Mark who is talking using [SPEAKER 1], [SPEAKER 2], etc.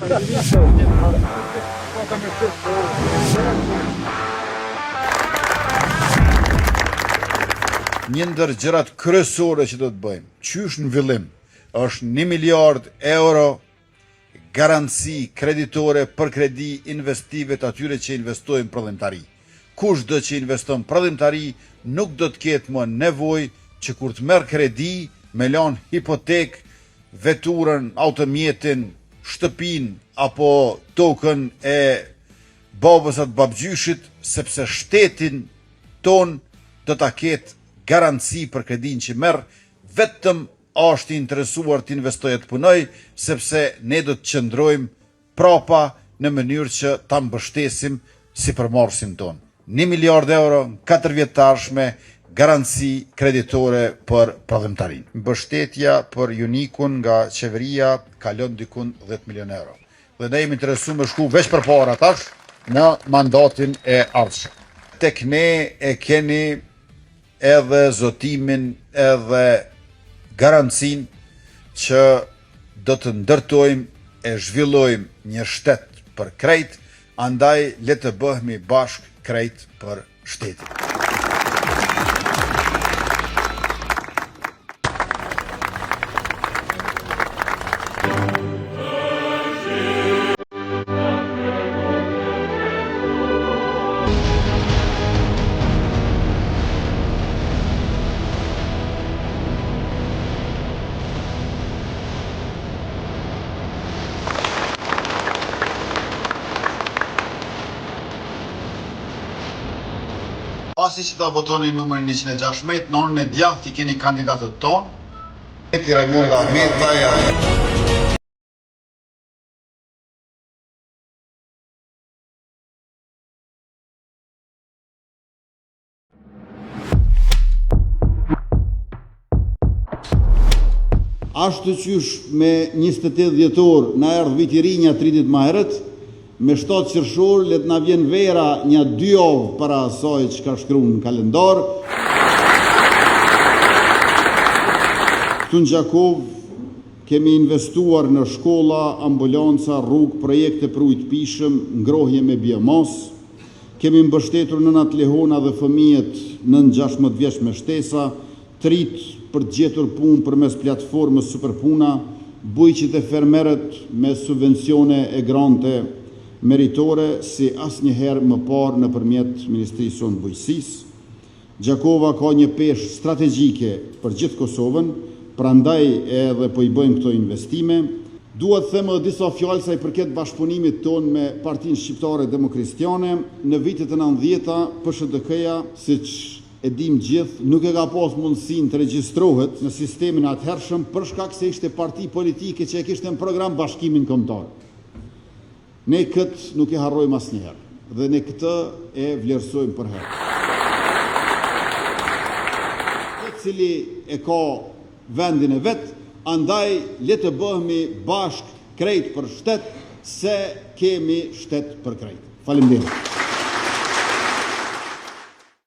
[SPEAKER 1] Një ndër gjërat kryesore që do të bëjmë, qysh në fillim, është 1 miliard euro garanci kreditore për kredi investive të atyre që investojnë prodhimtari. Kushdo që investon prodhimtari nuk do të ketë më nevojë që kur të merr kredi me lënë hipotek, veturën, automjetin, shtëpinë apo tokën e babës atë babgjyshit, sepse shtetin ton do ta ketë garanci për kredin që merr, vetëm është i interesuar të investojë të punoj, sepse ne do të qëndrojmë prapa në mënyrë që ta mbështesim si përmarrësin ton. 1 miliard euro në 4 vjet të ardhshme garanci kreditore për prodhimtarin. Mbështetja për Junikun nga qeveria kalon dikun 10 milion euro. Dhe ne jemi interesuar me shku veç përpara tash në mandatin e ardhshëm. Tek ne e keni edhe zotimin edhe garancin që do të ndërtojmë e zhvillojmë një shtet për krejt, andaj le të bëhemi bashk krejt për shtetin. Pasi që ta votoni numërin 116, në orën e djathtë i keni kandidatët tonë. Raimonda Ahmetaja. Ashtu qysh me 28 dhjetor na erdh viti i ri një 30 më herët, me 7 qershor le të na vjen vera një 2 javë para asaj që ka shkruar në kalendar. Këtu në Gjakov kemi investuar në shkolla, ambulanca, rrugë, projekte për ujë të pishëm, ngrohje me biomas. Kemi mbështetur nënat lehona dhe fëmijët nën 16 vjeç me shtesa, trit për të gjetur punë përmes platformës Superpuna, bujqit e fermerët me subvencione e grante meritore si asnjëherë më parë nëpërmjet Ministrisë së Bujqësisë. Gjakova ka një peshë strategjike për gjithë Kosovën, prandaj edhe po i bëjmë këto investime. Dua të them edhe disa fjalë sa i përket bashkëpunimit ton me Partinë Shqiptare Demokratiane. Në vitet e 90-ta, PSHDK-ja, siç e dim gjithë, nuk e ka pas mundësinë të regjistrohet në sistemin atëhershëm për shkak se ishte parti politike që e kishte në program bashkimin kombëtar. Ne këtë nuk e harrojmë asnjëherë dhe ne këtë e vlerësojmë për herë. I cili e ka vendin e vet, andaj le të bëhemi bashk krejt për shtet se kemi shtet për krejt. Faleminderit.